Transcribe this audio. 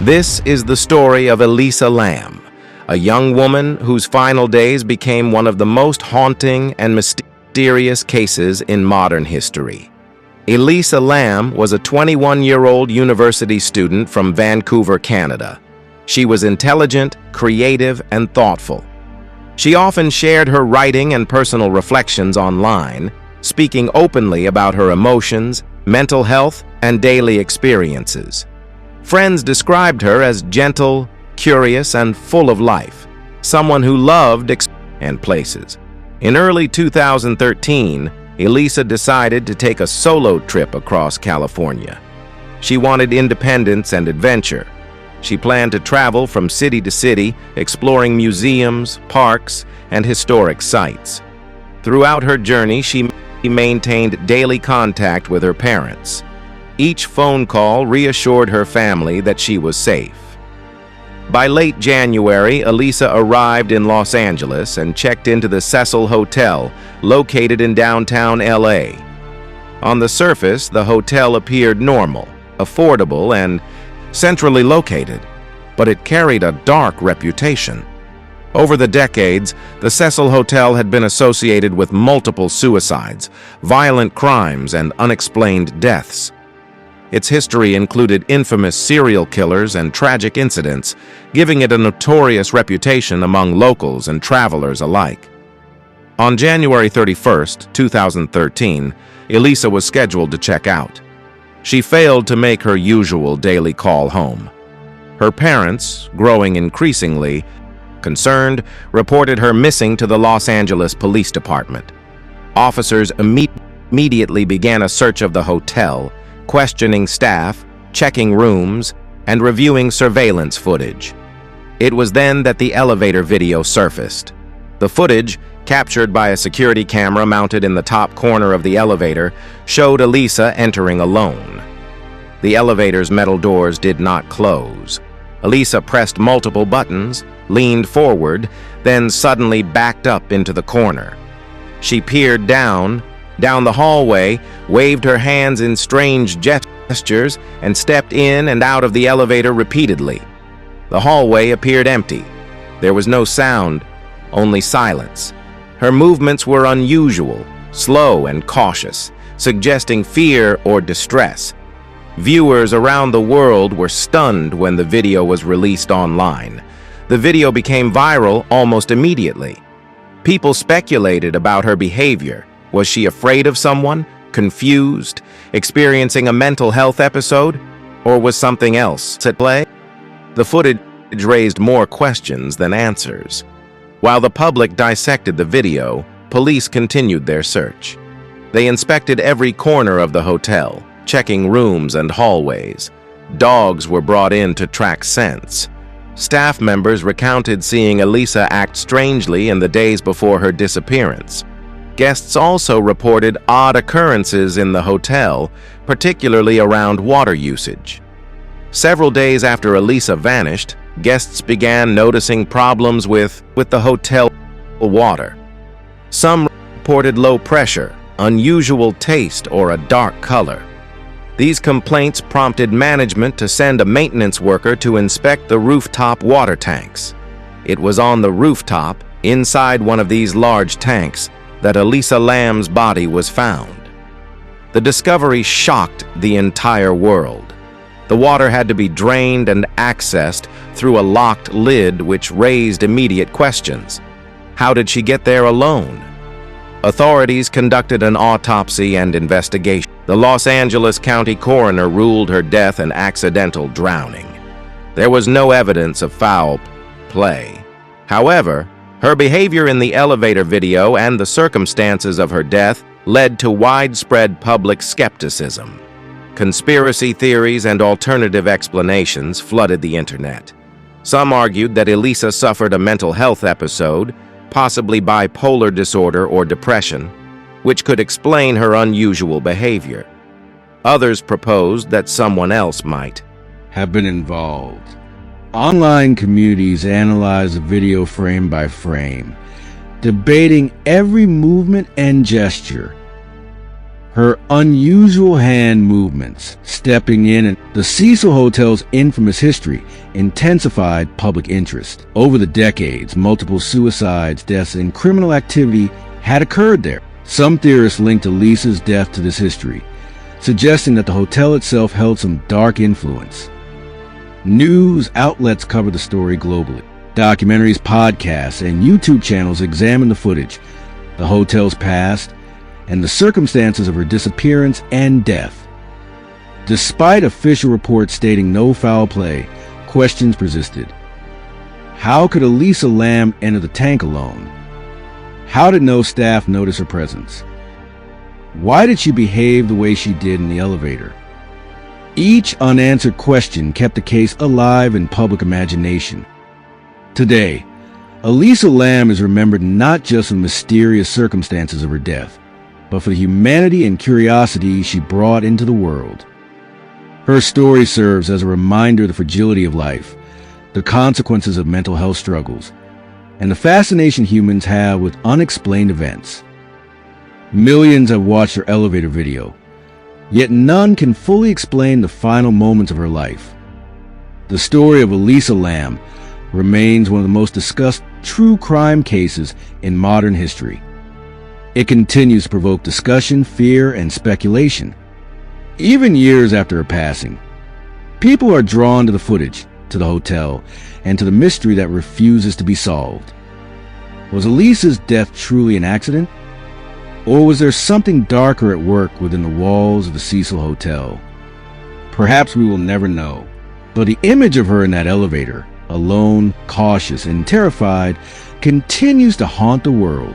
This is the story of Elisa Lam, a young woman whose final days became one of the most haunting and mysterious cases in modern history. Elisa Lam was a 21-year-old university student from Vancouver, Canada. She was intelligent, creative, and thoughtful. She often shared her writing and personal reflections online, speaking openly about her emotions, mental health, and daily experiences. Friends described her as gentle, curious, and full of life, someone who loved and places. In early 2013, Elisa decided to take a solo trip across California. She wanted independence and adventure. She planned to travel from city to city, exploring museums, parks, and historic sites. Throughout her journey, she maintained daily contact with her parents. Each phone call reassured her family that she was safe. By late January, Elisa arrived in Los Angeles and checked into the Cecil Hotel, located in downtown LA. On the surface, the hotel appeared normal, affordable, and centrally located, but it carried a dark reputation. Over the decades, the Cecil Hotel had been associated with multiple suicides, violent crimes, and unexplained deaths. Its history included infamous serial killers and tragic incidents, giving it a notorious reputation among locals and travelers alike. On January 31, 2013, Elisa was scheduled to check out. She failed to make her usual daily call home. Her parents, growing increasingly concerned, reported her missing to the Los Angeles Police Department. Officers immediately began a search of the hotel, questioning staff, checking rooms, and reviewing surveillance footage. It was then that the elevator video surfaced. The footage, captured by a security camera mounted in the top corner of the elevator, showed Elisa entering alone. The elevator's metal doors did not close. Elisa pressed multiple buttons, leaned forward, then suddenly backed up into the corner. She peered down the hallway, waved her hands in strange gestures, and stepped in and out of the elevator repeatedly. The hallway appeared empty. There was no sound, only silence. Her movements were unusual, slow and cautious, suggesting fear or distress. Viewers around the world were stunned when the video was released online. The video became viral almost immediately. People speculated about her behavior. Was she afraid of someone, confused, experiencing a mental health episode, or was something else at play? The footage raised more questions than answers. While the public dissected the video, police continued their search. They inspected every corner of the hotel, checking rooms and hallways. Dogs were brought in to track scents. Staff members recounted seeing Elisa act strangely in the days before her disappearance. Guests also reported odd occurrences in the hotel, particularly around water usage. Several days after Elisa vanished, guests began noticing problems with the hotel water. Some reported low pressure, unusual taste, or a dark color. These complaints prompted management to send a maintenance worker to inspect the rooftop water tanks. It was on the rooftop, inside one of these large tanks, that Elisa Lam's body was found. The discovery shocked the entire world. The water had to be drained and accessed through a locked lid, which raised immediate questions. How did she get there alone? Authorities conducted an autopsy and investigation. The Los Angeles County coroner ruled her death an accidental drowning. There was no evidence of foul play. However, her behavior in the elevator video and the circumstances of her death led to widespread public skepticism. Conspiracy theories and alternative explanations flooded the internet. Some argued that Elisa suffered a mental health episode, possibly bipolar disorder or depression, which could explain her unusual behavior. Others proposed that someone else might have been involved. Online communities analyze the video frame by frame, debating every movement and gesture. Her unusual hand movements, stepping in, and the Cecil Hotel's infamous history intensified public interest. Over the decades, multiple suicides, deaths, and criminal activity had occurred there. Some theorists linked Elisa's death to this history, suggesting that the hotel itself held some dark influence. News outlets covered the story globally. Documentaries, podcasts, and YouTube channels examined the footage, the hotel's past, and the circumstances of her disappearance and death. Despite official reports stating no foul play, questions persisted. How could Elisa Lam enter the tank alone? How did no staff notice her presence? Why did she behave the way she did in the elevator? Each unanswered question kept the case alive in public imagination. Today, Elisa Lam is remembered not just for the mysterious circumstances of her death, but for the humanity and curiosity she brought into the world. Her story serves as a reminder of the fragility of life, the consequences of mental health struggles, and the fascination humans have with unexplained events. Millions have watched her elevator video, yet none can fully explain the final moments of her life. The story of Elisa Lam remains one of the most discussed true crime cases in modern history. It continues to provoke discussion, fear, and speculation. Even years after her passing, people are drawn to the footage, to the hotel, and to the mystery that refuses to be solved. Was Elisa's death truly an accident? Or was there something darker at work within the walls of the Cecil Hotel? Perhaps we will never know. But the image of her in that elevator, alone, cautious, and terrified, continues to haunt the world.